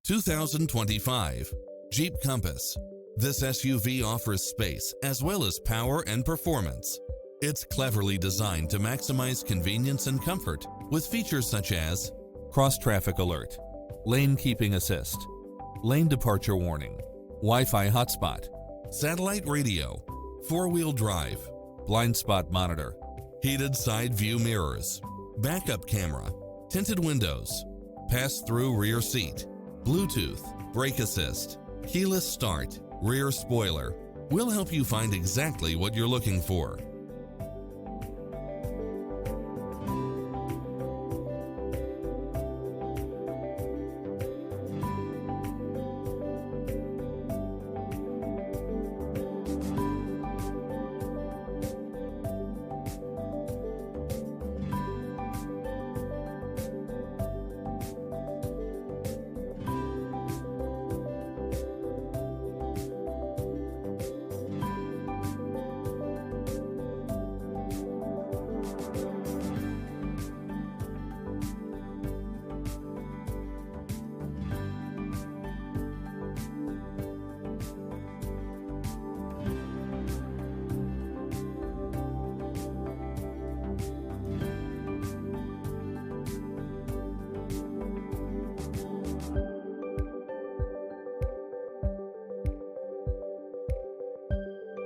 2025 Jeep Compass. This SUV offers space as well as power and performance. It's cleverly designed to maximize convenience and comfort with features such as cross-traffic alert, lane keeping assist, lane departure warning, Wi-Fi hotspot, satellite radio, four-wheel drive, blind spot monitor, heated side view mirrors, backup camera, tinted windows, pass-through rear seat, Bluetooth, brake assist, keyless start, rear spoiler. We'll help you find exactly what you're looking for.